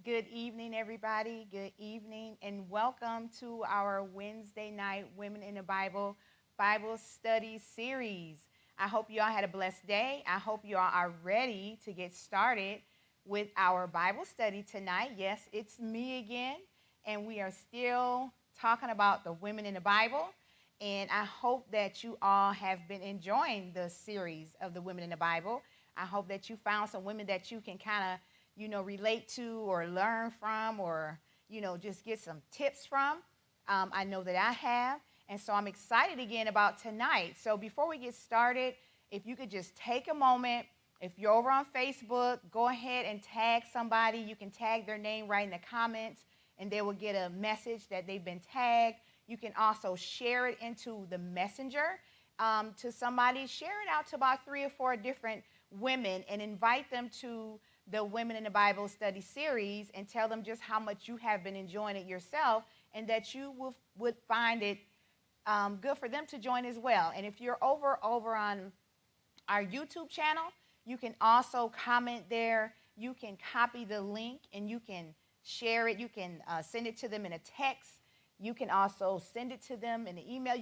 Good evening, everybody. Good evening, and welcome to our Wednesday night Women in the Bible study series. I hope you all had a blessed day. I hope you all are ready to get started with our Bible study tonight. Yes, it's me again, and we are still talking about the women in the Bible. And I hope that you all have been enjoying the series of the women in the Bible. I hope that you found some women that you can kind of relate to or learn from or, just get some tips from. I know that I have. And so I'm excited again about tonight. So before we get started, if you could just take a moment, if you're over on Facebook, go ahead and tag somebody. You can tag their name right in the comments, and they will get a message that they've been tagged. You can also share it into the messenger to somebody. Share it out to about 3 or 4 different women and invite them to the Women in the Bible study series and tell them just how much you have been enjoying it yourself and that you would find it good for them to join as well. And if you're over on our YouTube channel, you can also comment there. You can copy the link and you can share it. You can send it to them in a text. You can also send it to them in an email.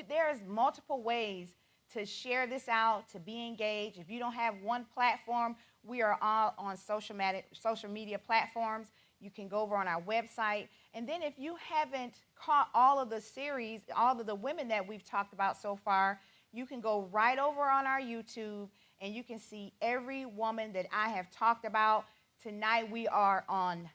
There's multiple ways to share this out, to be engaged. If you don't have one platform, we are all on social media platforms. You can go over on our website. And then if you haven't caught all of the series, all of the women that we've talked about so far, you can go right over on our YouTube and you can see every woman that I have talked about. Tonight we are on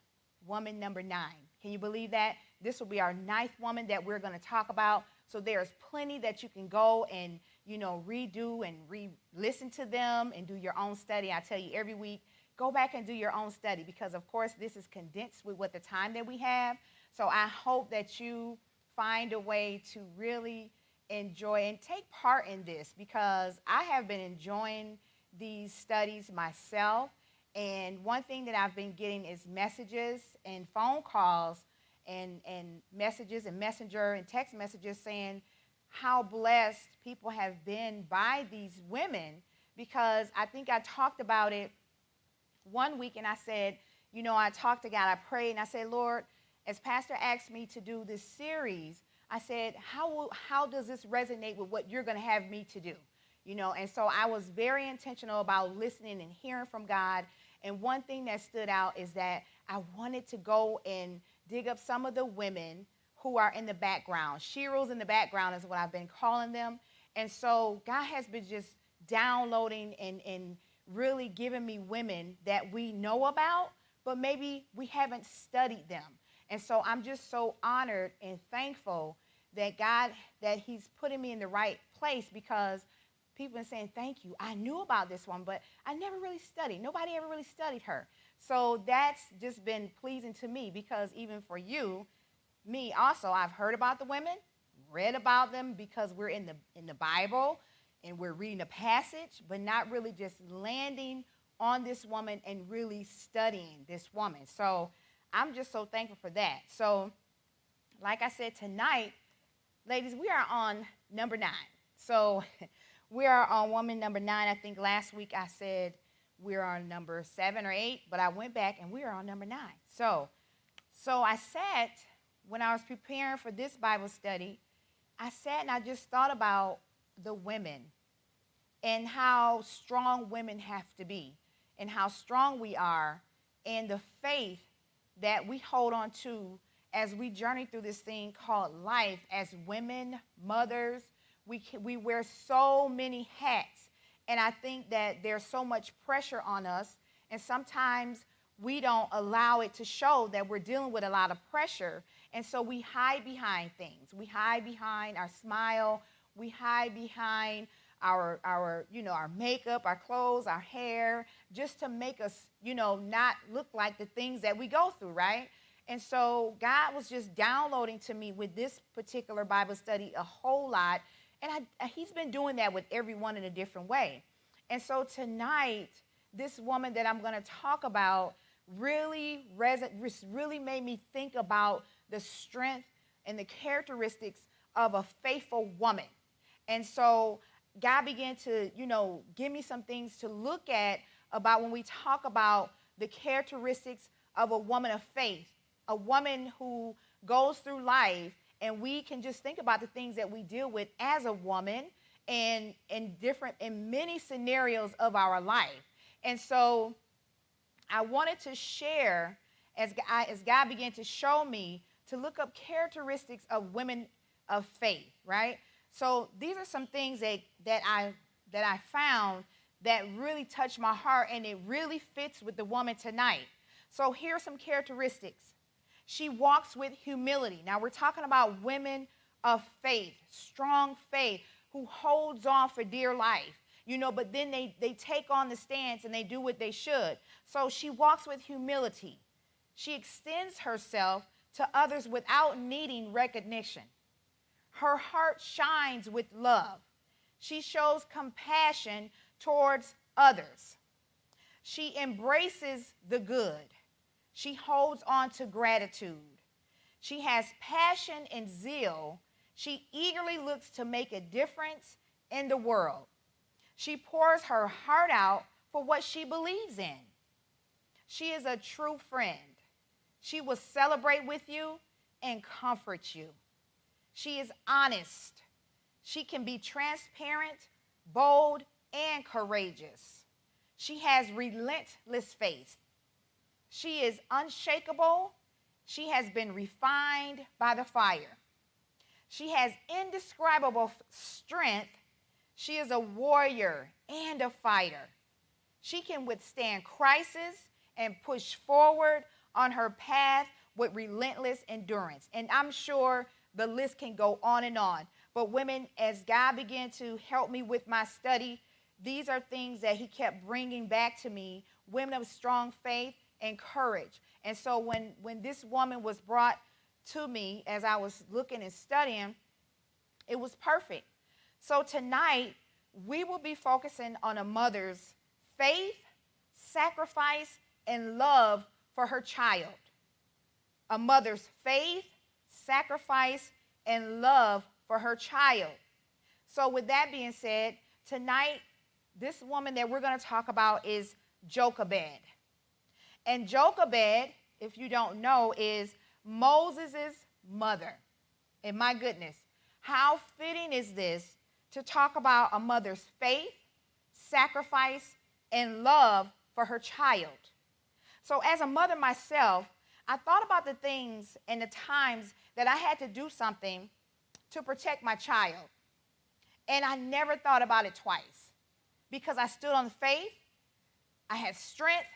woman number 9. Can you believe that? This will be our 9th woman that we're going to talk about. So there's plenty that you can go and redo and re-listen to them and do your own study. I tell you every week, go back and do your own study because, of course, this is condensed with what the time that we have. So I hope that you find a way to really enjoy and take part in this because I have been enjoying these studies myself. And one thing that I've been getting is messages and phone calls and messages and messenger and text messages saying how blessed people have been by these women because I think I talked about it one week and I said, I talked to God, I prayed, and I said, Lord, as Pastor asked me to do this series, I said, how does this resonate with what you're going to have me to do? And so I was very intentional about listening and hearing from God. And one thing that stood out is that I wanted to go and dig up some of the women who are in the background. Sheroes in the background is what I've been calling them. And so God has been just downloading and really giving me women that we know about, but maybe we haven't studied them. And so I'm just so honored and thankful that that he's putting me in the right place because people have been saying, thank you. I knew about this one, but I never really studied. Nobody ever really studied her. So that's just been pleasing to me because even for you, me also, I've heard about the women, read about them because we're in the Bible and we're reading a passage, but not really just landing on this woman and really studying this woman. So I'm just so thankful for that. So like I said, tonight, ladies, we are on number 9. So we are on woman number 9. I think last week I said we're on number 7 or 8, but I went back and we are on number 9. So I sat, when I was preparing for this Bible study, I sat and I just thought about the women and how strong women have to be and how strong we are and the faith that we hold on to as we journey through this thing called life as women, mothers. We wear so many hats, and I think that there's so much pressure on us, and sometimes we don't allow it to show that we're dealing with a lot of pressure, and so we hide behind things. We hide behind our smile. We hide behind our makeup, our clothes, our hair, just to make us, not look like the things that we go through, right? And so God was just downloading to me with this particular Bible study a whole lot. And he's been doing that with everyone in a different way. And so tonight, this woman that I'm going to talk about really made me think about the strength and the characteristics of a faithful woman. And so God began to, give me some things to look at about when we talk about the characteristics of a woman of faith, a woman who goes through life, and we can just think about the things that we deal with as a woman and in many scenarios of our life. And so I wanted to share, as God began to show me, to look up characteristics of women of faith, right? So these are some things that I found that really touched my heart, and it really fits with the woman tonight. So here are some characteristics. She walks with humility. Now we're talking about women of faith, strong faith, who holds on for dear life, but then they take on the stance and they do what they should. So she walks with humility. She extends herself to others without needing recognition. Her heart shines with love. She shows compassion towards others. She embraces the good. She holds on to gratitude. She has passion and zeal. She eagerly looks to make a difference in the world. She pours her heart out for what she believes in. She is a true friend. She will celebrate with you and comfort you. She is honest. She can be transparent, bold, and courageous. She has relentless faith. She is unshakable. She has been refined by the fire. She has indescribable strength. She is a warrior and a fighter. She can withstand crisis and push forward on her path with relentless endurance. And I'm sure the list can go on and on. But women, as God began to help me with my study, these are things that he kept bringing back to me, women of strong faith and courage. And so when this woman was brought to me as I was looking and studying, it was perfect. So tonight, we will be focusing on a mother's faith, sacrifice, and love for her child. A mother's faith, sacrifice, and love for her child. So with that being said, tonight, this woman that we're going to talk about is Jochebed. And Jochebed, if you don't know, is Moses' mother. And my goodness, how fitting is this to talk about a mother's faith, sacrifice, and love for her child. So as a mother myself, I thought about the things and the times that I had to do something to protect my child. And I never thought about it twice because I stood on faith, I had strength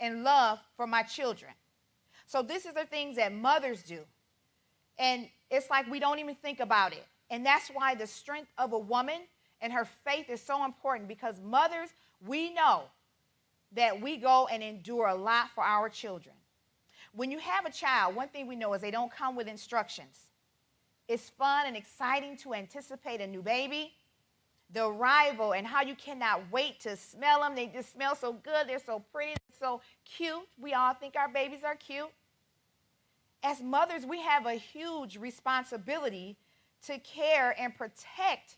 and love for my children. So this is the things that mothers do. And it's like we don't even think about it. And that's why the strength of a woman and her faith is so important, because mothers, we know that we go and endure a lot for our children. When you have a child, one thing we know is they don't come with instructions. It's fun and exciting to anticipate a new baby, the arrival, and how you cannot wait to smell them. They just smell so good. They're so pretty, they're so cute. We all think our babies are cute. As mothers, we have a huge responsibility to care and protect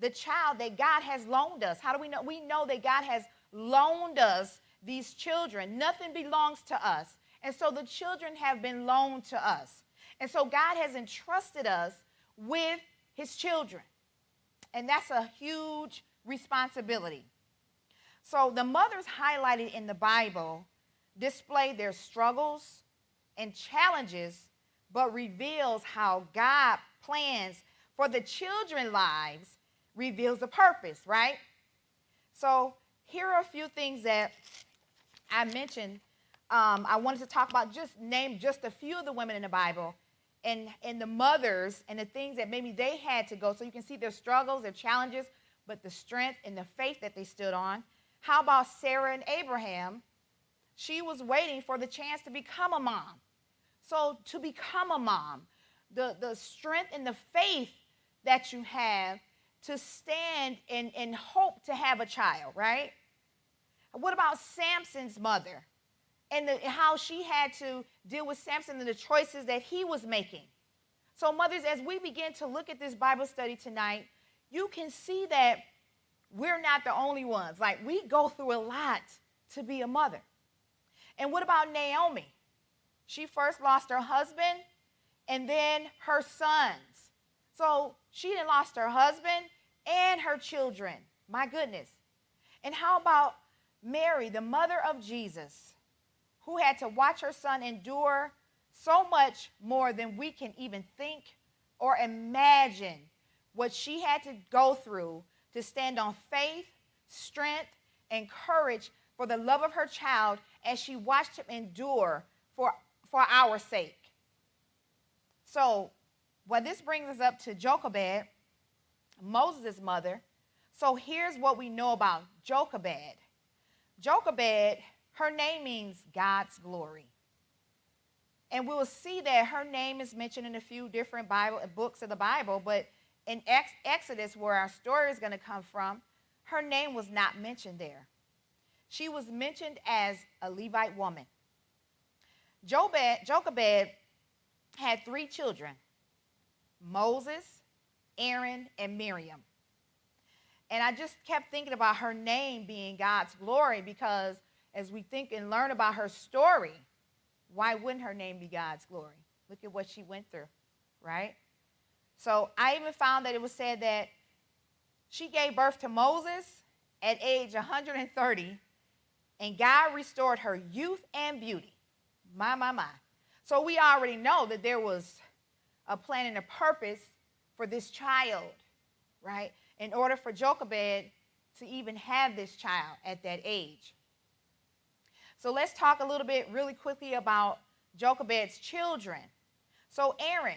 the child that God has loaned us. How do we know? We know that God has loaned us these children. Nothing belongs to us. And so the children have been loaned to us. And so God has entrusted us with his children. And that's a huge responsibility. So the mothers highlighted in the Bible display their struggles and challenges, but reveals how God plans for the children's lives, reveals the purpose, right? So here are a few things that I mentioned. I wanted to talk about, name just a few of the women in the Bible and the mothers and the things that maybe they had to go, so you can see their struggles, their challenges, but the strength and the faith that they stood on. How about Sarah and Abraham? She was waiting for the chance to become a mom. So to become a mom, the strength and the faith that you have to stand and hope to have a child, right? What about Samson's mother and how she had to deal with Samson and the choices that he was making? So mothers, as we begin to look at this Bible study tonight, you can see that we're not the only ones. Like, we go through a lot to be a mother. And what about Naomi? She first lost her husband and then her sons. So she done lost her husband and her children. My goodness. And how about Mary, the mother of Jesus, who had to watch her son endure so much more than we can even think or imagine what she had to go through to stand on faith, strength, and courage for the love of her child as she watched him endure for our sake. So, this brings us up to Jochebed, Moses' mother. So here's what we know about Jochebed. Jochebed, her name means God's glory. And we'll see that her name is mentioned in a few different books of the Bible, but in Exodus, where our story is going to come from, her name was not mentioned there. She was mentioned as a Levite woman. Jochebed had 3 children, Moses, Aaron, and Miriam. And I just kept thinking about her name being God's glory, because as we think and learn about her story, why wouldn't her name be God's glory? Look at what she went through, right? So I even found that it was said that she gave birth to Moses at age 130, and God restored her youth and beauty. My. So we already know that there was a plan and a purpose for this child, right? In order for Jochebed to even have this child at that age. So let's talk a little bit really quickly about Jochebed's children. So Aaron.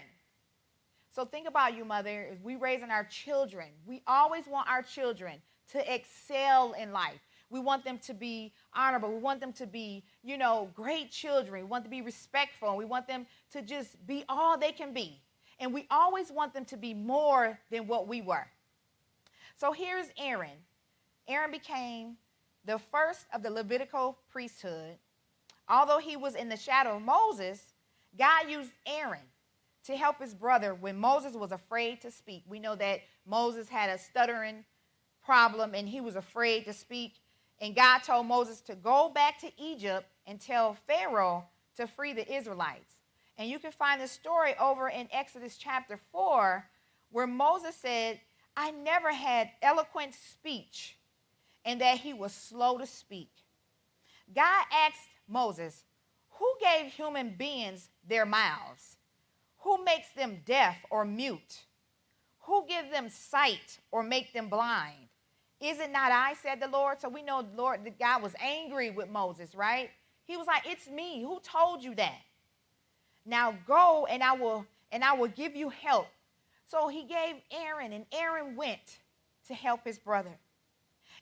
So think about you, mother. As we raising our children, we always want our children to excel in life. We want them to be honorable. We want them to be, great children. We want them to be respectful. We want them to just be all they can be. And we always want them to be more than what we were. So here's Aaron. Aaron became the first of the Levitical priesthood. Although he was in the shadow of Moses, God used Aaron to help his brother when Moses was afraid to speak. We know that Moses had a stuttering problem and he was afraid to speak. And God told Moses to go back to Egypt and tell Pharaoh to free the Israelites. And you can find this story over in Exodus chapter 4, where Moses said, I never had eloquent speech, and that he was slow to speak. God asked Moses, who gave human beings their mouths? Who makes them deaf or mute? Who gives them sight or make them blind? Is it not I, said the Lord? So we know that God was angry with Moses, right? He was like, it's me. Who told you that? Now go and I will give you help. So he gave Aaron, and Aaron went to help his brother.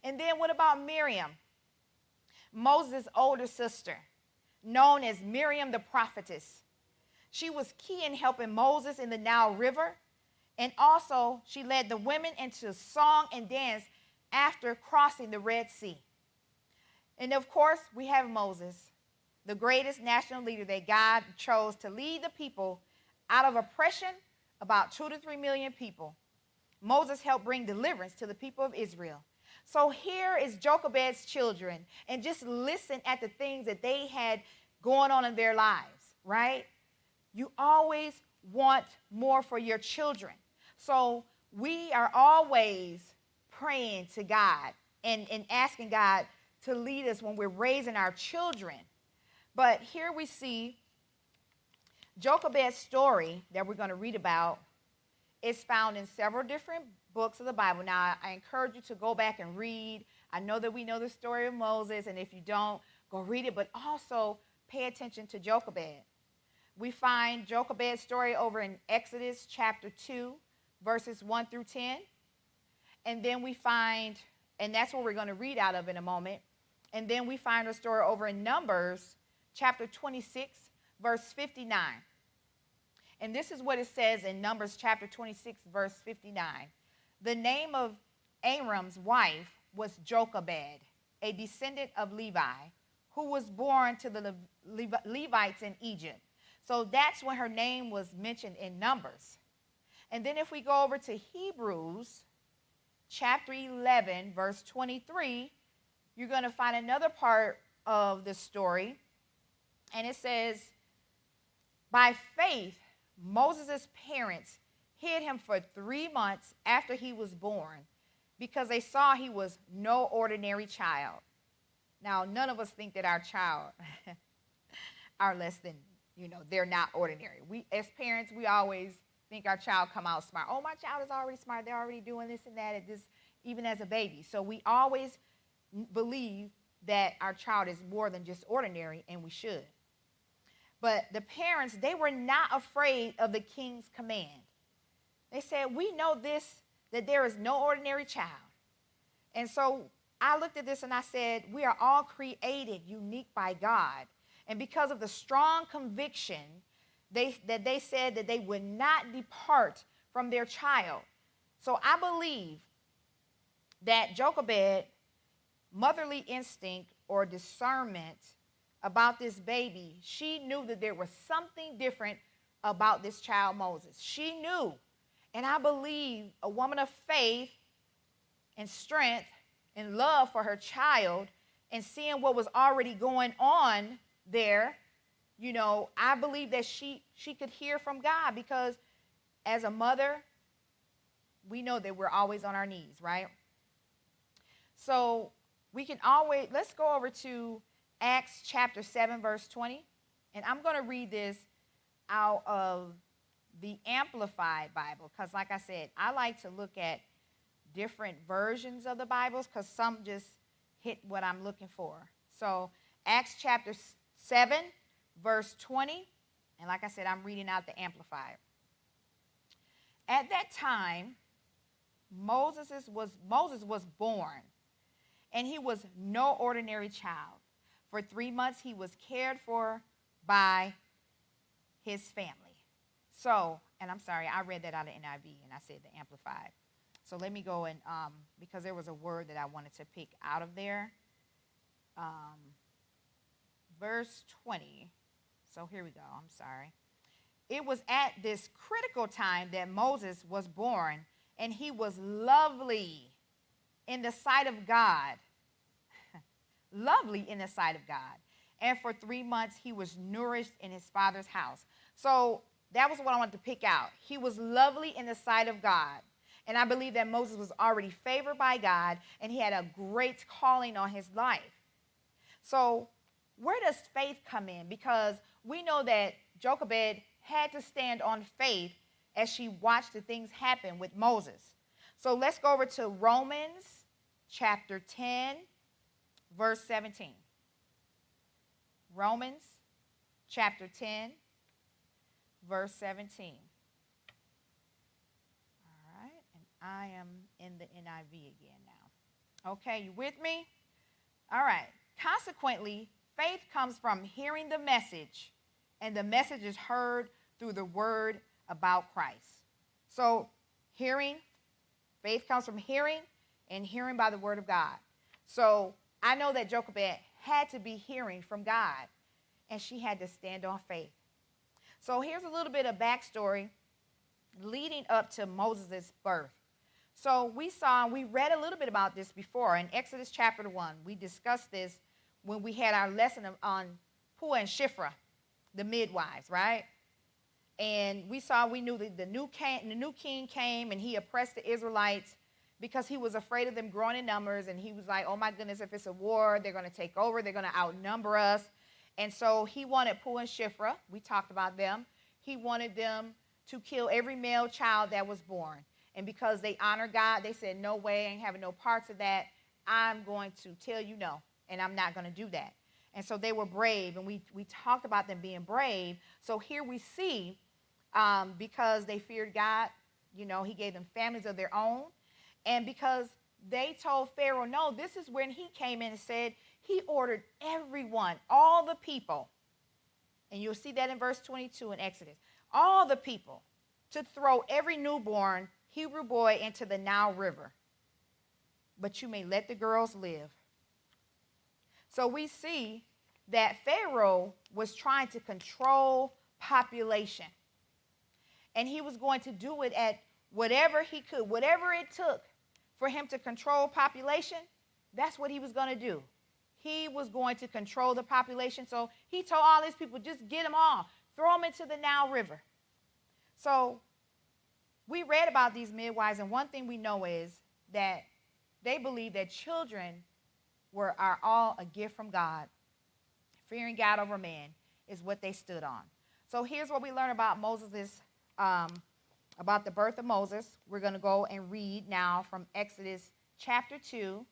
And then what about Miriam? Moses' older sister, known as Miriam the prophetess. She was key in helping Moses in the Nile River. And also she led the women into song and dance after crossing the Red Sea. And of course, we have Moses, the greatest national leader that God chose to lead the people out of oppression, about 2 to 3 million people. Moses helped bring deliverance to the people of Israel. So here is Jochebed's children, and just listen at the things that they had going on in their lives, right? You always want more for your children. So we are always praying to God and asking God to lead us when we're raising our children. But here we see Jochebed's story that we're going to read about is found in several different books of the Bible. Now, I encourage you to go back and read. I know that we know the story of Moses, and if you don't, go read it, but also pay attention to Jochebed. We find Jochebed's story over in Exodus chapter 2, verses 1 through 10. And then we find, and that's what we're going to read out of in a moment. And then we find her story over in Numbers chapter 26, verse 59. And this is what it says in Numbers chapter 26, verse 59. The name of Aaron's wife was Jochebed, a descendant of Levi, who was born to the Levites in Egypt. So that's when her name was mentioned in Numbers. And then if we go over to Hebrews chapter 11, verse 23, you're going to find another part of the story. And it says, By faith, Moses' parents hid him for 3 months after he was born because they saw he was no ordinary child. Now, none of us think that our child are less than, they're not ordinary. We, as parents, we always think our child come out smart. Oh, my child is already smart. They're already doing this and that, even as a baby. So we always believe that our child is more than just ordinary, and we should. But the parents, they were not afraid of the king's command. They said, we know this, that there is no ordinary child. And so I looked at this and I said, we are all created unique by God. And because of the strong conviction, they said that they would not depart from their child. So I believe that Jochebed, motherly instinct or discernment about this baby, she knew that there was something different about this child Moses. She knew. And I believe a woman of faith and strength and love for her child and seeing what was already going on there, I believe that she could hear from God, because as a mother, we know that we're always on our knees, right? So let's go over to Acts chapter 7, verse 20. And I'm going to read this out of the Amplified Bible, because like I said, I like to look at different versions of the Bibles because some just hit what I'm looking for. So Acts chapter 7, verse 20. And like I said, I'm reading out the Amplified. At that time, Moses was born, and he was no ordinary child. For 3 months, he was cared for by his family. So, and I'm sorry, I read that out of NIV, and I said the Amplified. So let me go and, because there was a word that I wanted to pick out of there. Verse 20. So here we go. I'm sorry. It was at this critical time that Moses was born, and he was lovely in the sight of God. Lovely in the sight of God. And for 3 months, he was nourished in his father's house. So that was what I wanted to pick out. He was lovely in the sight of God. And I believe that Moses was already favored by God, and he had a great calling on his life. So where does faith come in? Because we know that Jochebed had to stand on faith as she watched the things happen with Moses. So let's go over to Romans chapter 10, verse 17. Romans chapter 10, verse 17. All right, and I am in the NIV again now. Okay, you with me? All right. Consequently, faith comes from hearing the message, and the message is heard through the word about Christ. So faith comes from hearing, and hearing by the word of God. So I know that Jochebed had to be hearing from God, and she had to stand on faith. So here's a little bit of backstory leading up to Moses' birth. So we read a little bit about this before in Exodus chapter 1. We discussed this when we had our lesson on Puah and Shiphrah, the midwives, right? And we knew that the new king came, and he oppressed the Israelites because he was afraid of them growing in numbers, and he was like, oh my goodness, if it's a war, they're going to take over, they're going to outnumber us. And so he wanted Puah and Shiphrah, we talked about them, he wanted them to kill every male child that was born. And because they honor God, they said, no way, I ain't having no parts of that. I'm going to tell you no, and I'm not going to do that. And so they were brave, and we talked about them being brave. So here we see, because they feared God, he gave them families of their own. And because they told Pharaoh no, this is when he came in and said he ordered everyone, all the people, and you'll see that in verse 22 in Exodus, all the people to throw every newborn Hebrew boy into the Nile River. But you may let the girls live. So we see that Pharaoh was trying to control population. And he was going to do it at whatever he could, whatever it took for him to control population, that's what he was going to do. He was going to control the population. So he told all these people, just get them all. throw them into the Nile River. So we read about these midwives, and one thing we know is that they believe that children are all a gift from God. Fearing God over man is what they stood on. So here's what we learn about Moses, about the birth of Moses. We're going to go and read now from Exodus chapter 2.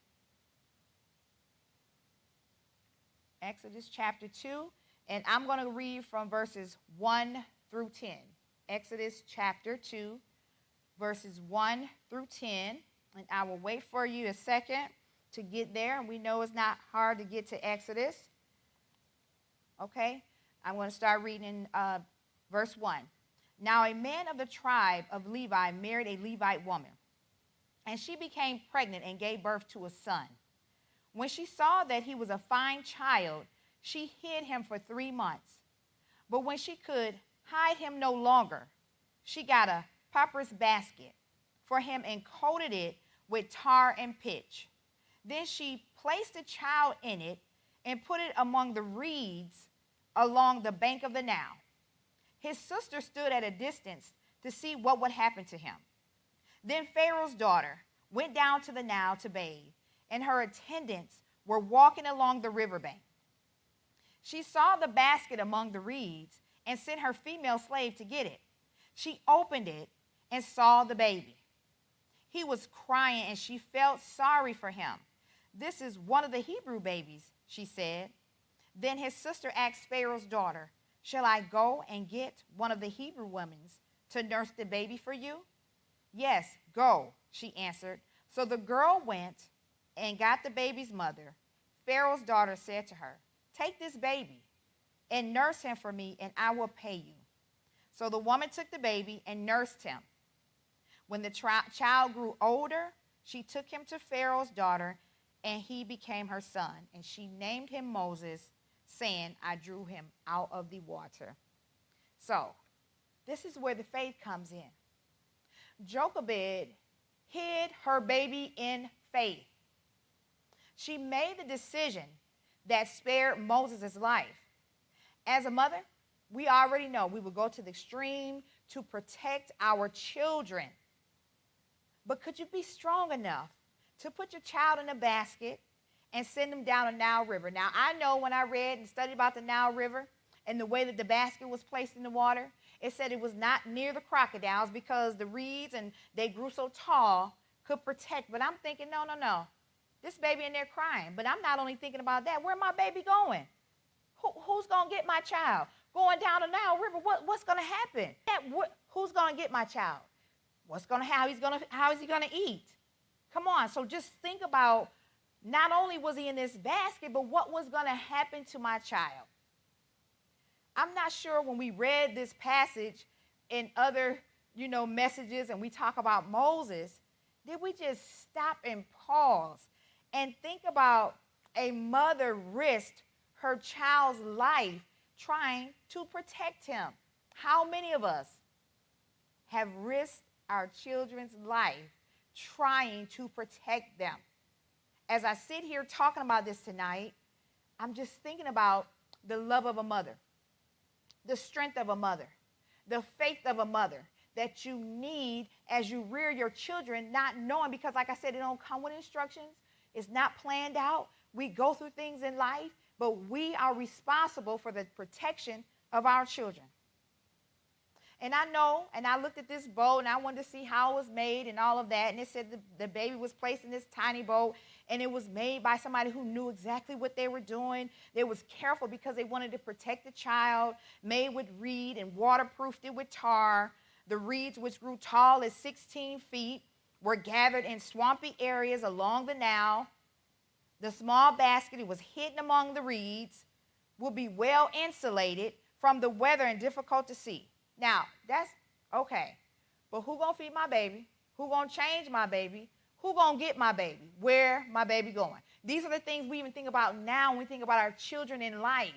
Exodus chapter 2, and I'm going to read from verses 1 through 10. Exodus chapter 2, verses 1 through 10. And I will wait for you a second to get there. And we know it's not hard to get to Exodus. Okay, I'm going to start reading verse 1. Now a man of the tribe of Levi married a Levite woman, and she became pregnant and gave birth to a son. When she saw that he was a fine child, she hid him for 3 months. But when she could hide him no longer, she got a papyrus basket for him and coated it with tar and pitch. Then she placed the child in it and put it among the reeds along the bank of the Nile. His sister stood at a distance to see what would happen to him. Then Pharaoh's daughter went down to the Nile to bathe, and her attendants were walking along the riverbank. She saw the basket among the reeds and sent her female slave to get it. She opened it and saw the baby. He was crying, and she felt sorry for him. This is one of the Hebrew babies, she said. Then his sister asked Pharaoh's daughter, shall I go and get one of the Hebrew women to nurse the baby for you? Yes, go, she answered. So the girl went and got the baby's mother. Pharaoh's daughter said to her, take this baby and nurse him for me, and I will pay you. So the woman took the baby and nursed him. When the child grew older, she took him to Pharaoh's daughter, and he became her son. And she named him Moses, saying, I drew him out of the water. So this is where the faith comes in. Jochebed hid her baby in faith. She made the decision that spared Moses' life. As a mother, we already know we would go to the extreme to protect our children. But could you be strong enough to put your child in a basket and send them down a Nile River? Now, I know when I read and studied about the Nile River and the way that the basket was placed in the water, it said it was not near the crocodiles because the reeds, and they grew so tall, could protect. But I'm thinking, no. This baby in there crying. But I'm not only thinking about that. Where my baby going? Who's going to get my child? Going down the Nile River, what's going to happen? Who's going to get my child? What's going to happen? How is he going to eat? Come on. So just think about, not only was he in this basket, but what was going to happen to my child? I'm not sure when we read this passage in other, messages, and we talk about Moses, did we just stop and pause and think about a mother risked her child's life trying to protect him? How many of us have risked our children's life trying to protect them? As I sit here talking about this tonight, I'm just thinking about the love of a mother, the strength of a mother, the faith of a mother that you need as you rear your children, not knowing, because like I said, it don't come with instructions. It's not planned out. We go through things in life, but we are responsible for the protection of our children. And I know, and I looked at this boat, and I wanted to see how it was made and all of that, and it said the baby was placed in this tiny boat, and it was made by somebody who knew exactly what they were doing. They was careful because they wanted to protect the child, made with reed and waterproofed it with tar. The reeds, which grew tall as 16 feet, were gathered in swampy areas along the Nile. The small basket, it was hidden among the reeds, will be well insulated from the weather and difficult to see. Now, that's okay. But who gonna feed my baby? Who gonna change my baby? Who gonna get my baby? Where my baby going? These are the things we even think about now when we think about our children in life,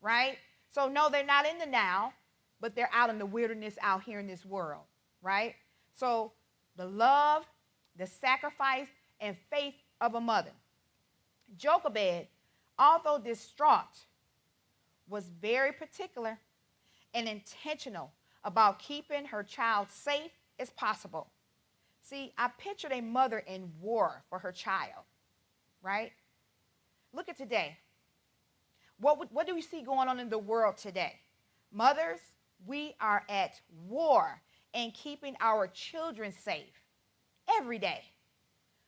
right? So no, they're not in the Nile, but they're out in the wilderness out here in this world, right? So the love, the sacrifice, and faith of a mother. Jochebed, although distraught, was very particular and intentional about keeping her child safe as possible. See, I pictured a mother in war for her child, right? Look at today. What do we see going on in the world today? Mothers, we are at war in keeping our children safe every day.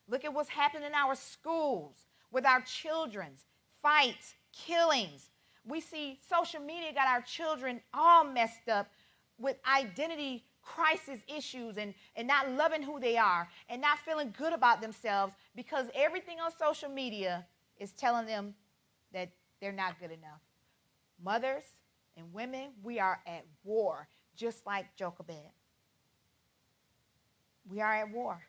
Look at what's happening in our schools with our children's fights, killings. We see social media got our children all messed up with identity crisis issues and not loving who they are and not feeling good about themselves because everything on social media is telling them that they're not good enough. Mothers and women, we are at war, just like Jochebed. We are at war.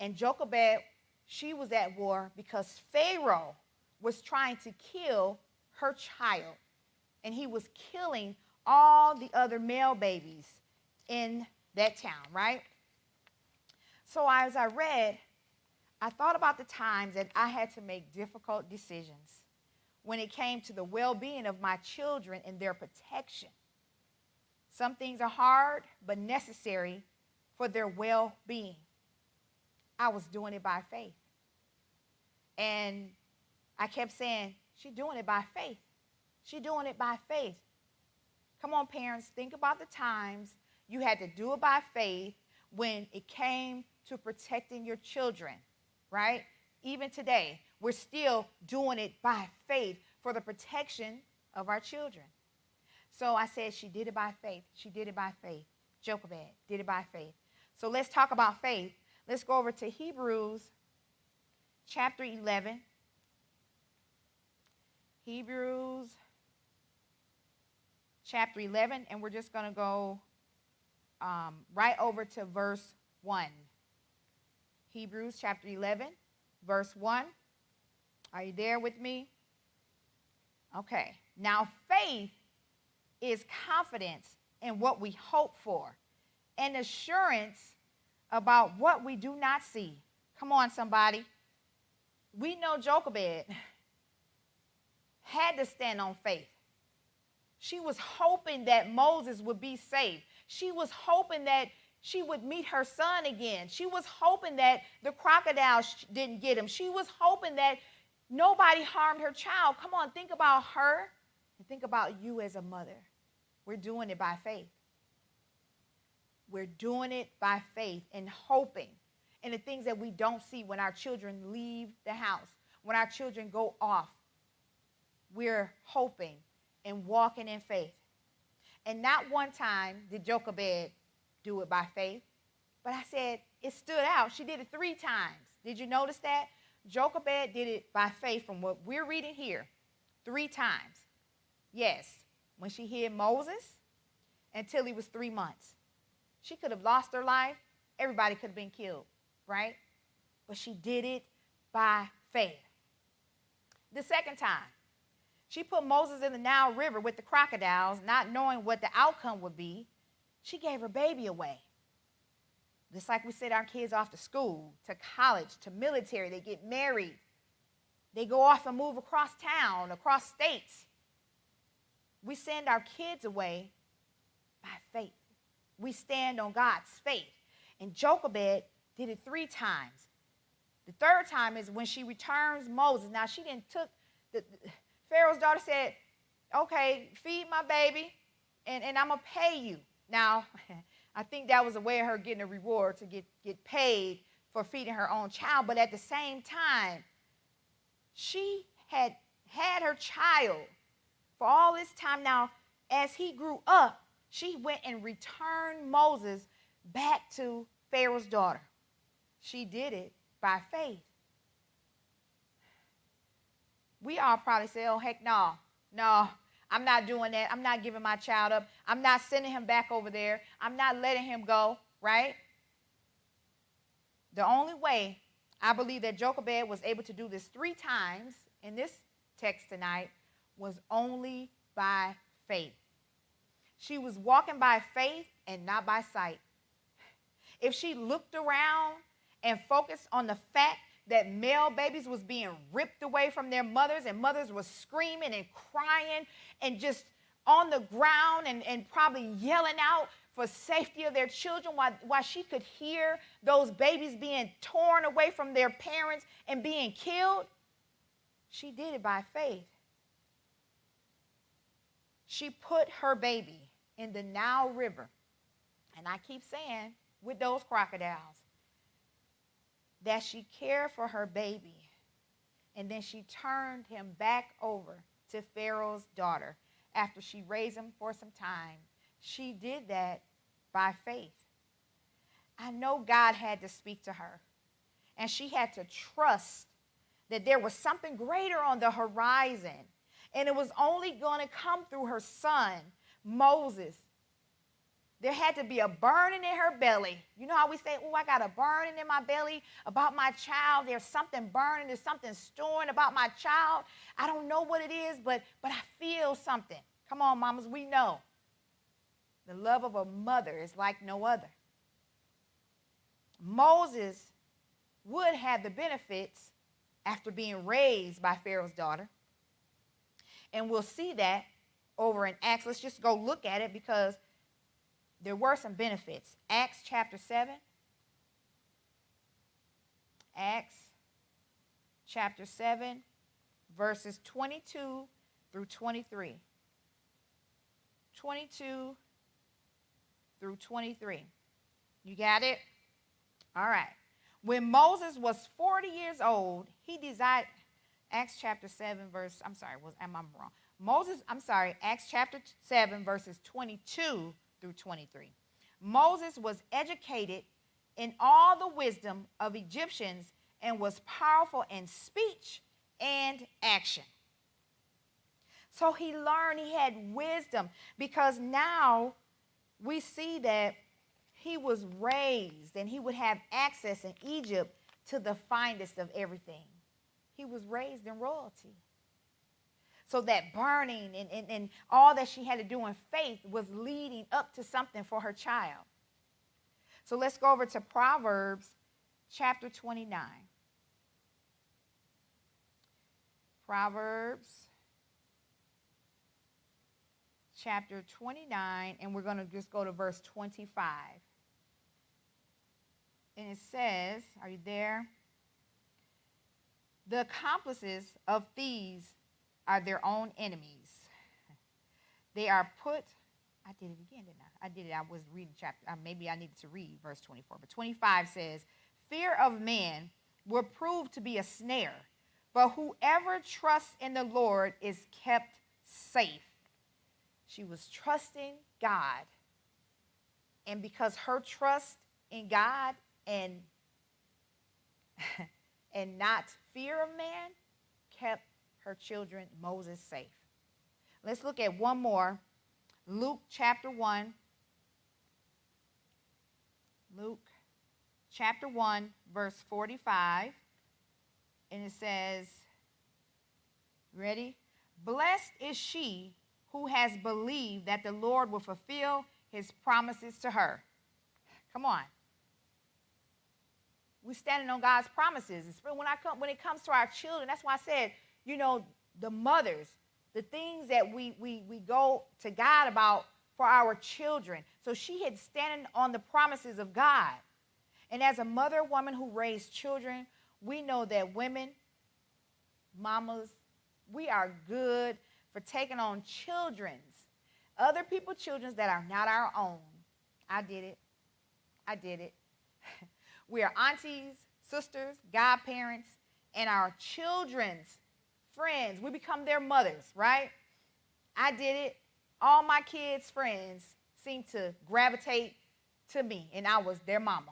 And Jochebed, she was at war because Pharaoh was trying to kill her child. And he was killing all the other male babies in that town, right? So as I read, I thought about the times that I had to make difficult decisions when it came to the well-being of my children and their protection. Some things are hard but necessary for their well-being. I was doing it by faith. And I kept saying, she's doing it by faith. She's doing it by faith. Come on, parents, think about the times you had to do it by faith when it came to protecting your children, right? Even today, we're still doing it by faith for the protection of our children. So I said she did it by faith. She did it by faith. Jochebed did it by faith. So let's talk about faith. Let's go over to Hebrews chapter 11. Hebrews chapter 11, and we're just going to go right over to verse 1. Hebrews chapter 11, verse 1. Are you there with me? Okay. Now, faith is confidence in what we hope for and assurance about what we do not see. Come on, somebody. We know Jochebed had to stand on faith. She was hoping that Moses would be safe. She was hoping that she would meet her son again. She was hoping that the crocodiles didn't get him. She was hoping that nobody harmed her child. Come on, think about her and think about you as a mother. We're doing it by faith. We're doing it by faith and hoping in the things that we don't see when our children leave the house, when our children go off. We're hoping and walking in faith. And not one time did Jochebed do it by faith, but I said it stood out. She did it 3 times. Did you notice that? Jochebed did it by faith from what we're reading here 3 times. Yes, when she hid Moses until he was 3 months. She could have lost her life. Everybody could have been killed, right? But she did it by faith. The second time, she put Moses in the Nile River with the crocodiles, not knowing what the outcome would be. She gave her baby away. Just like we send our kids off to school, to college, to military, they get married. They go off and move across town, across states. We send our kids away by faith. We stand on God's faith. And Jochebed did it 3 times. The third time is when she returns Moses. Now, she didn't took, Pharaoh's daughter said, okay, feed my baby, and I'm going to pay you. Now, I think that was a way of her getting a reward to get paid for feeding her own child. But at the same time, she had her child for all this time. Now, as he grew up, she went and returned Moses back to Pharaoh's daughter. She did it by faith. We all probably say, oh, heck no, I'm not doing that. I'm not giving my child up. I'm not sending him back over there. I'm not letting him go, right? The only way I believe that Jochebed was able to do this 3 times in this text tonight was only by faith. She was walking by faith and not by sight. If she looked around and focused on the fact that male babies was being ripped away from their mothers and mothers was screaming and crying and just on the ground and probably yelling out for safety of their children while she could hear those babies being torn away from their parents and being killed. She did it by faith. She put her baby in the Nile River. And I keep saying, with those crocodiles, that she cared for her baby. And then she turned him back over to Pharaoh's daughter after she raised him for some time. She did that by faith. I know God had to speak to her. And she had to trust that there was something greater on the horizon. And it was only going to come through her son, Moses. There had to be a burning in her belly. You know how we say, oh, I got a burning in my belly about my child. There's something burning. There's something storing about my child. I don't know what it is, but I feel something. Come on, mamas, we know. The love of a mother is like no other. Moses would have the benefits after being raised by Pharaoh's daughter. And we'll see that over in Acts. Let's just go look at it because there were some benefits. Acts chapter 7. Acts chapter 7, verses 22 through 23. 22 through 23. You got it? All right. When Moses was 40 years old, he desired, Acts chapter 7, verse, am I wrong? Acts chapter 7, verses 22 through 23. Moses was educated in all the wisdom of Egyptians and was powerful in speech and action. So he learned, he had wisdom, because now we see that he was raised and he would have access in Egypt to the finest of everything. He was raised in royalty. So that burning and all that she had to do in faith was leading up to something for her child. So let's go over to Proverbs chapter 29. Proverbs chapter 29, and we're going to just go to verse 25. And it says, are you there? The accomplices of thieves are their own enemies. They are put, I did it again, didn't I? I did it. I was reading chapter, maybe I needed to read verse 24. But 25 says, fear of man will prove to be a snare, but whoever trusts in the Lord is kept safe. She was trusting God. And because her trust in God and not fear of man kept her children, Moses, safe. Let's look at one more. Luke chapter 1. Luke chapter 1, verse 45. And it says, ready? Blessed is she who has believed that the Lord will fulfill his promises to her. Come on. We're standing on God's promises. When it comes to our children, that's why I said, you know, the mothers, the things that we go to God about for our children. So she had standing on the promises of God. And as a mother, woman who raised children, we know that women, mamas, we are good for taking on other people's children that are not our own. I did it. We are aunties, sisters, godparents, and our children's friends. We become their mothers, right? I did it. All my kids' friends seemed to gravitate to me, and I was their mama.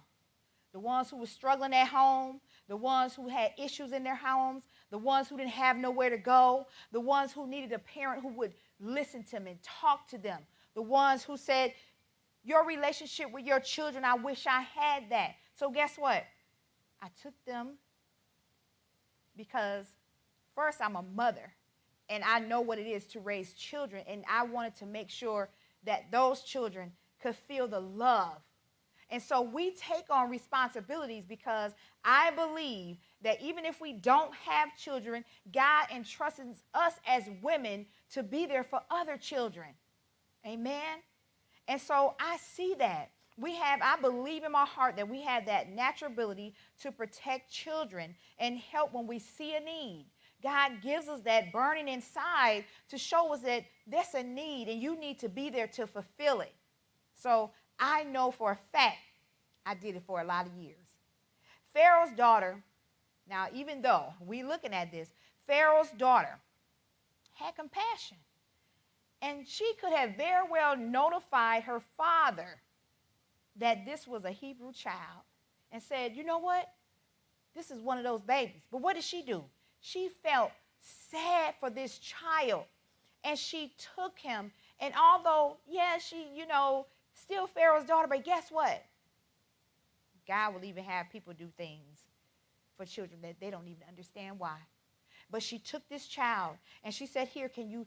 The ones who were struggling at home, the ones who had issues in their homes, the ones who didn't have nowhere to go, the ones who needed a parent who would listen to them and talk to them, the ones who said, your relationship with your children, I wish I had that. So guess what? I took them because first I'm a mother and I know what it is to raise children, and I wanted to make sure that those children could feel the love. And so we take on responsibilities because I believe that even if we don't have children, God entrusts us as women to be there for other children. Amen. And so I see that. I believe in my heart that we have that natural ability to protect children and help when we see a need. God gives us that burning inside to show us that there's a need and you need to be there to fulfill it. So I know for a fact I did it for a lot of years. Pharaoh's daughter, now even though we're looking at this, Pharaoh's daughter had compassion. And she could have very well notified her father that this was a Hebrew child and said, you know what? This is one of those babies. But what did she do? She felt sad for this child. And she took him. And although, she, still Pharaoh's daughter, but guess what? God will even have people do things for children that they don't even understand why. But she took this child and she said, here, can you,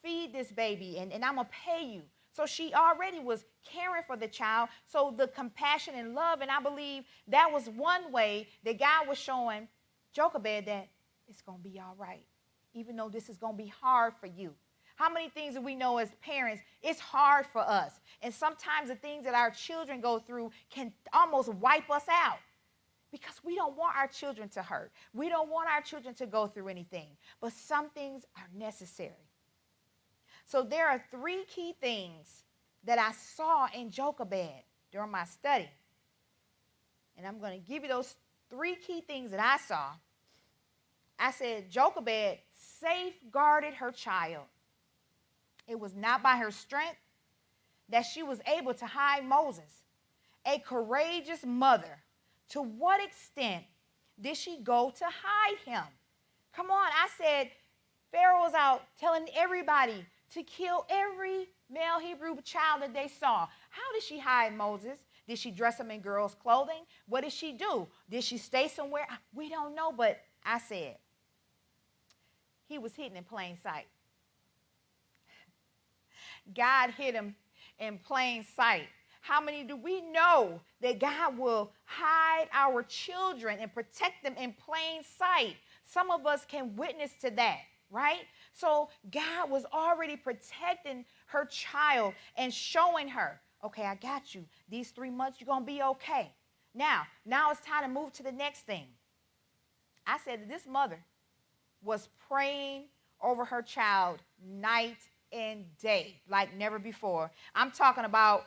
feed this baby and I'm going to pay you. So she already was caring for the child. So the compassion and love, and I believe that was one way that God was showing Jochebed that it's going to be all right, even though this is going to be hard for you. How many things do we know as parents, it's hard for us. And sometimes the things that our children go through can almost wipe us out because we don't want our children to hurt. We don't want our children to go through anything. But some things are necessary. So there are 3 key things that I saw in Jochebed during my study. And I'm going to give you those 3 key things that I saw. I said Jochebed safeguarded her child. It was not by her strength that she was able to hide Moses. A courageous mother. To what extent did she go to hide him? Come on, I said Pharaoh was out telling everybody to kill every male Hebrew child that they saw. How did she hide Moses? Did she dress him in girls' clothing? What did she do? Did she stay somewhere? We don't know, but I said he was hidden in plain sight. God hid him in plain sight. How many do we know that God will hide our children and protect them in plain sight? Some of us can witness to that, right? So God was already protecting her child and showing her, okay, I got you. These 3 months, you're going to be okay. Now it's time to move to the next thing. I said that this mother was praying over her child night and day like never before. I'm talking about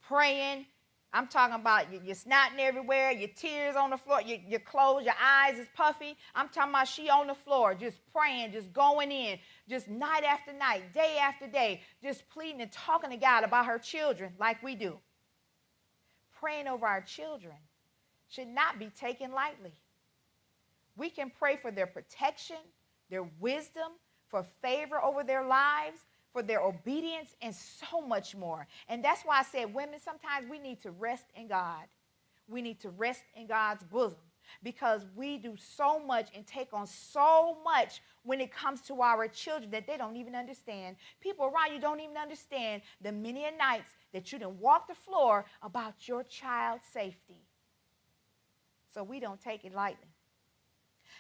praying. I'm talking about you're snotting everywhere, your tears on the floor, your clothes, your eyes is puffy. I'm talking about she on the floor just praying, just going in, just night after night, day after day, just pleading and talking to God about her children like we do. Praying over our children should not be taken lightly. We can pray for their protection, their wisdom, for favor over their lives, for their obedience, and so much more. And that's why I said, women, sometimes we need to rest in God. We need to rest in God's bosom because we do so much and take on so much when it comes to our children that they don't even understand. People around you don't even understand the many nights that you done walk the floor about your child's safety. So we don't take it lightly.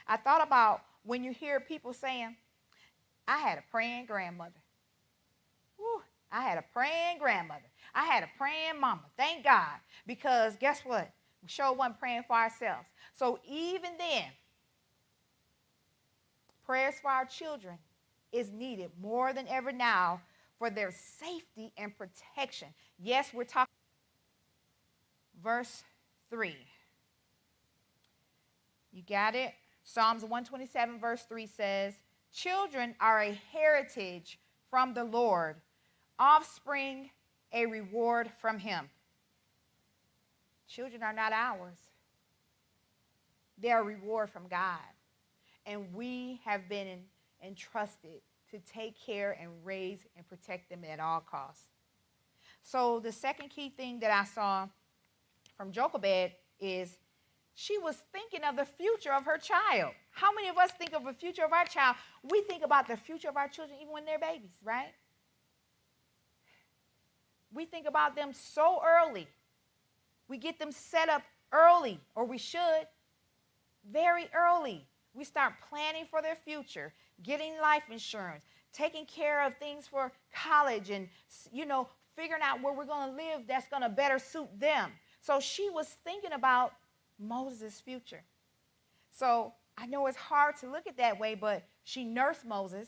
I thought about when you hear people saying, I had a praying grandmother. Whew, I had a praying grandmother. I had a praying mama. Thank God. Because guess what? We sure wasn't praying for ourselves. So even then, prayers for our children is needed more than ever now for their safety and protection. Yes, we're talking. Verse 3. You got it? Psalms 127 verse 3 says, children are a heritage from the Lord, offspring a reward from him. Children are not ours. They are a reward from God. And we have been entrusted to take care and raise and protect them at all costs. So the second key thing that I saw from Jochebed is she was thinking of the future of her child. How many of us think of the future of our child? We think about the future of our children even when they're babies, right? We think about them so early. We get them set up early, or we should, very early. We start planning for their future, getting life insurance, taking care of things for college and, figuring out where we're going to live that's going to better suit them. So she was thinking about Moses' future. So I know it's hard to look at that way, but she nursed Moses.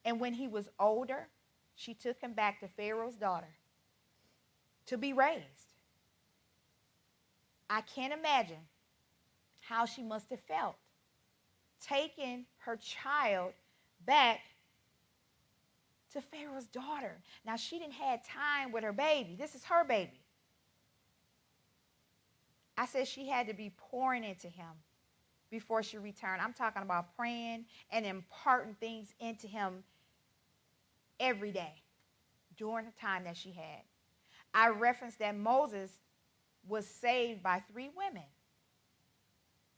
And when he was older, she took him back to Pharaoh's daughter to be raised. I can't imagine how she must have felt taking her child back to Pharaoh's daughter. Now, she didn't have time with her baby. This is her baby. I said she had to be pouring into him before she returned. I'm talking about praying and imparting things into him every day during the time that she had. I referenced that Moses was saved by 3 women.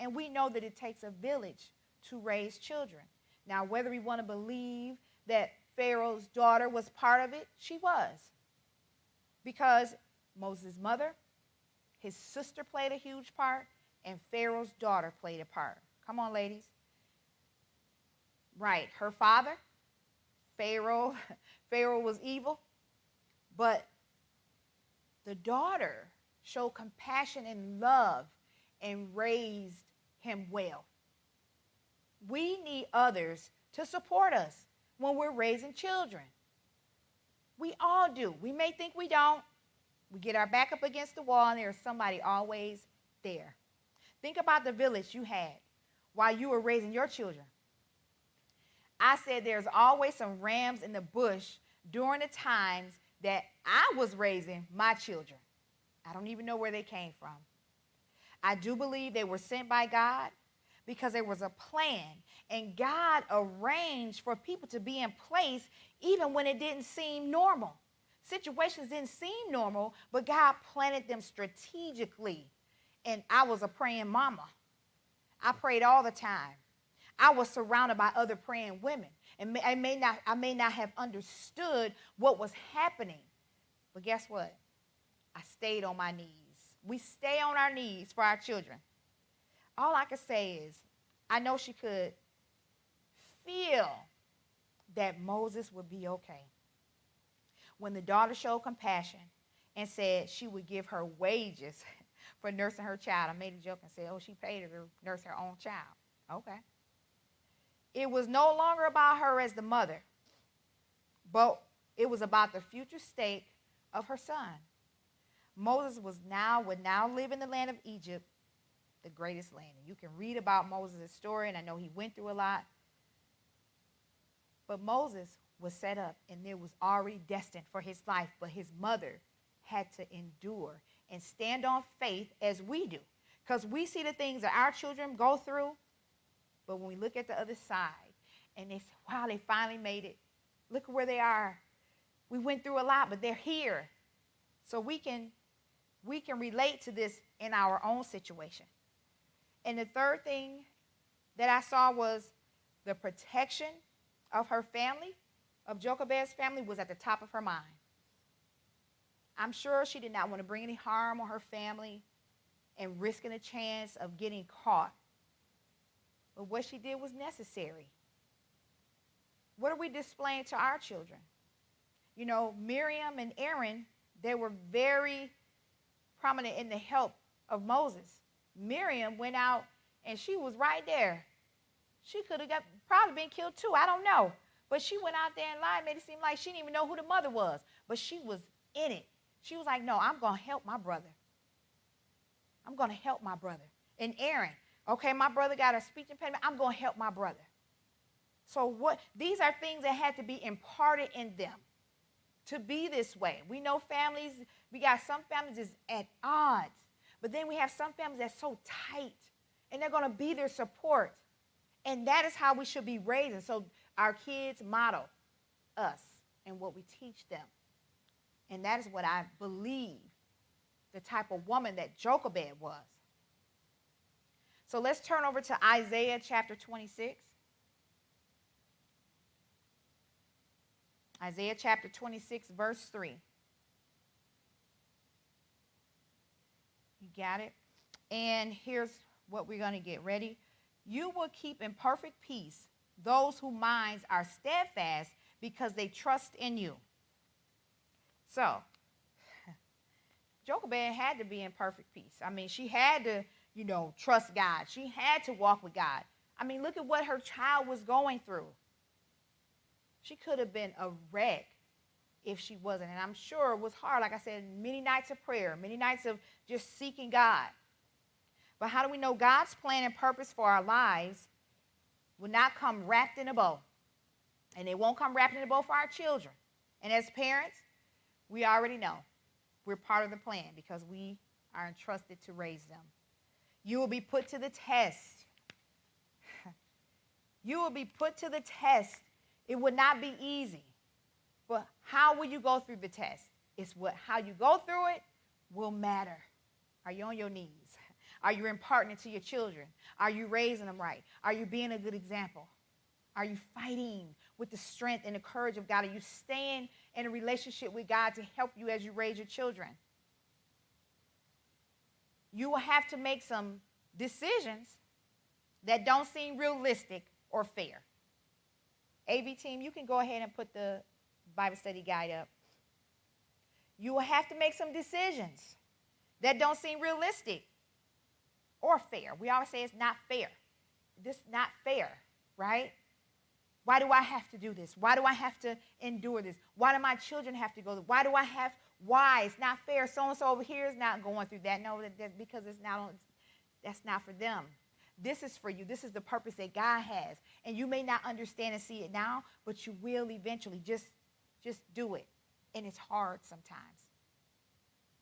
And we know that it takes a village to raise children. Now, whether we want to believe that Pharaoh's daughter was part of it, she was. Because Moses' mother, his sister played a huge part, and Pharaoh's daughter played a part. Come on, ladies. Right, her father, Pharaoh was evil, but the daughter showed compassion and love and raised him well. We need others to support us when we're raising children. We all do. We may think we don't. We get our back up against the wall, and there's somebody always there. Think about the village you had while you were raising your children. I said there's always some rams in the bush during the times that I was raising my children. I don't even know where they came from. I do believe they were sent by God because there was a plan, and God arranged for people to be in place even when it didn't seem normal. Situations didn't seem normal, but God planted them strategically. And I was a praying mama. I prayed all the time. I was surrounded by other praying women. And I may not have understood what was happening. But guess what? I stayed on my knees. We stay on our knees for our children. All I can say is, I know she could feel that Moses would be okay. When the daughter showed compassion and said she would give her wages for nursing her child, I made a joke and said, she paid her to nurse her own child. Okay. It was no longer about her as the mother, but it was about the future state of her son. Moses would now live in the land of Egypt, the greatest land. And you can read about Moses' story, and I know he went through a lot. But Moses was set up, and it was already destined for his life. But his mother had to endure and stand on faith as we do. Because we see the things that our children go through, but when we look at the other side, and they say, wow, they finally made it. Look where they are. We went through a lot, but they're here. So we can relate to this in our own situation. And the third thing that I saw was the protection of her family, of Jochebed's family, was at the top of her mind. I'm sure she did not want to bring any harm on her family and risking a chance of getting caught. But what she did was necessary. What are we displaying to our children? Miriam and Aaron, they were very prominent in the help of Moses. Miriam went out, and she was right there. She could have probably been killed too. I don't know. But she went out there and lied, made it seem like she didn't even know who the mother was. But she was in it. She was like, no, I'm going to help my brother. I'm going to help my brother. And Aaron, okay, my brother got a speech impediment. I'm going to help my brother. So these are things that had to be imparted in them to be this way. We know families, we got some families is at odds. But then we have some families that's so tight, and they're going to be their support. And that is how we should be raising. So our kids model us and what we teach them. And that is what I believe the type of woman that Jochebed was. So let's turn over to Isaiah chapter 26. Isaiah chapter 26, verse 3. You got it? And here's what we're going to get ready. You will keep in perfect peace those whose minds are steadfast because they trust in you. So, Jochebed had to be in perfect peace. I mean, she had to, trust God. She had to walk with God. I mean, look at what her child was going through. She could have been a wreck if she wasn't. And I'm sure it was hard. Like I said, many nights of prayer, many nights of just seeking God. But how do we know God's plan and purpose for our lives will not come wrapped in a bow? And it won't come wrapped in a bow for our children. And as parents, we already know we're part of the plan because we are entrusted to raise them. You will be put to the test. You will be put to the test. It would not be easy. But how will you go through the test? It's how you go through it will matter. Are you on your knees? Are you imparting it to your children? Are you raising them right? Are you being a good example? Are you fighting with the strength and the courage of God? Are you staying in a relationship with God to help you as you raise your children? You will have to make some decisions that don't seem realistic or fair. AV team, you can go ahead and put the Bible study guide up. You will have to make some decisions that don't seem realistic or fair. We always say it's not fair. This is not fair, right? Why do I have to do this? Why do I have to endure this? Why do my children have to go? Why? It's not fair. So-and-so over here is not going through that. No, that's because that's not for them. This is for you. This is the purpose that God has. And you may not understand and see it now, but you will eventually. Just do it. And it's hard sometimes.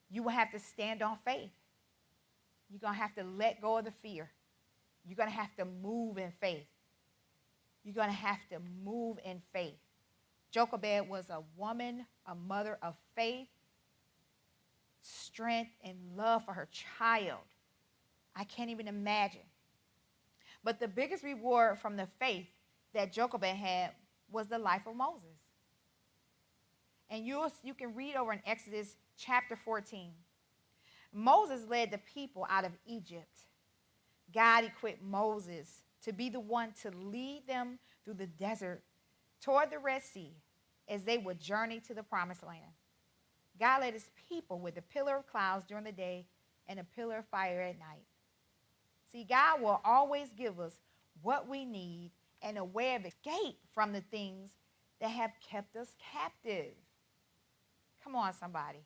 You will have to stand on faith. You're going to have to let go of the fear. You're going to have to move in faith. You're going to have to move in faith. Jochebed was a woman, a mother of faith, strength, and love for her child. I can't even imagine. But the biggest reward from the faith that Jochebed had was the life of Moses. And you can read over in Exodus chapter 14. Moses led the people out of Egypt. God equipped Moses to be the one to lead them through the desert toward the Red Sea as they would journey to the promised land. God led his people with a pillar of clouds during the day and a pillar of fire at night. See, God will always give us what we need and a way of escape from the things that have kept us captive. Come on, somebody.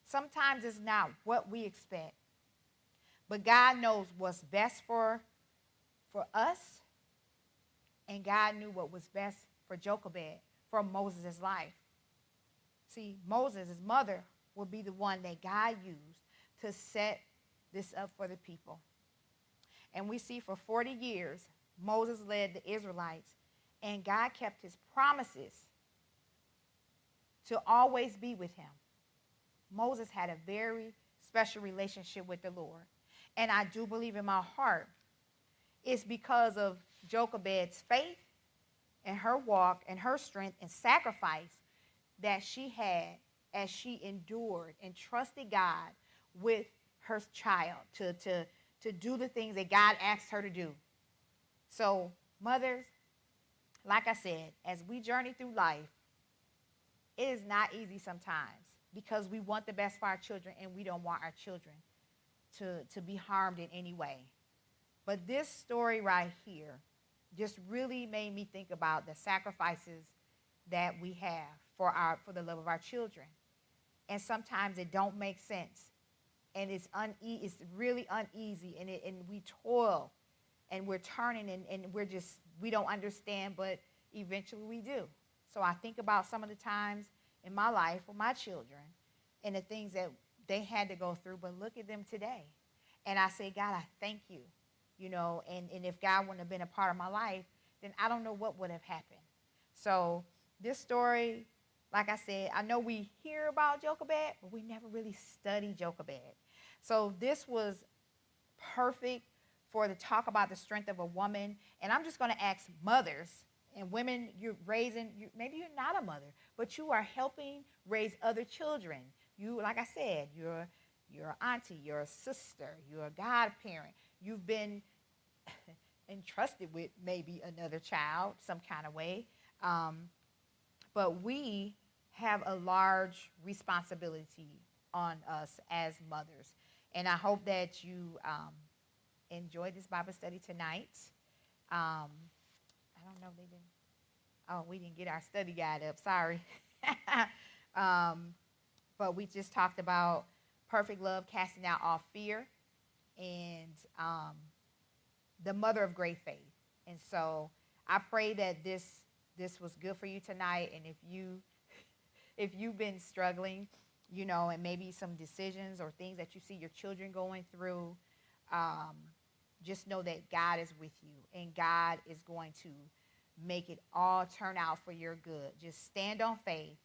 Sometimes it's not what we expect, but God knows what's best for us, and God knew what was best for Jochebed, for Moses' life. See, Moses' mother will be the one that God used to set this up for the people. And we see for 40 years, Moses led the Israelites, and God kept his promises to always be with him. Moses had a very special relationship with the Lord. And I do believe in my heart it's because of Jochebed's faith and her walk and her strength and sacrifice that she had as she endured and trusted God with her child to do the things that God asked her to do. So, mothers, like I said, as we journey through life, it is not easy sometimes because we want the best for our children and we don't want our children to be harmed in any way. But this story right here just really made me think about the sacrifices that we have for the love of our children. And sometimes it don't make sense. And it's really uneasy, and we toil, and we're turning, and we don't understand, but eventually we do. So I think about some of the times in my life with my children and the things that they had to go through, but look at them today. And I say, God, I thank you, and if God wouldn't have been a part of my life, then I don't know what would have happened. So this story, like I said, I know we hear about Jochebed, but we never really study Jochebed. So this was perfect for to talk about the strength of a woman. And I'm just going to ask mothers and women maybe you're not a mother, but you are helping raise other children. You, like I said, you're an auntie, you're a sister, you're a godparent. You've been entrusted with maybe another child some kind of way. but we have a large responsibility on us as mothers. And I hope that you enjoy this Bible study tonight. I don't know if they didn't. Oh, we didn't get our study guide up. Sorry. um, but we just talked about perfect love casting out all fear, and the mother of great faith. And so I pray that this was good for you tonight. And if you've been struggling, and maybe some decisions or things that you see your children going through, um, just know that God is with you, and God is going to make it all turn out for your good. Just stand on faith,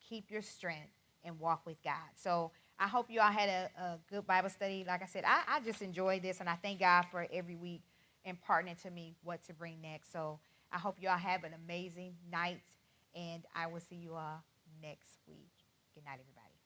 keep your strength, and walk with God. So I hope you all had a good Bible study. Like I said, I just enjoyed this, and I thank God for every week imparting to me what to bring next. So I hope you all have an amazing night, and I will see you all next week. Good night, everybody.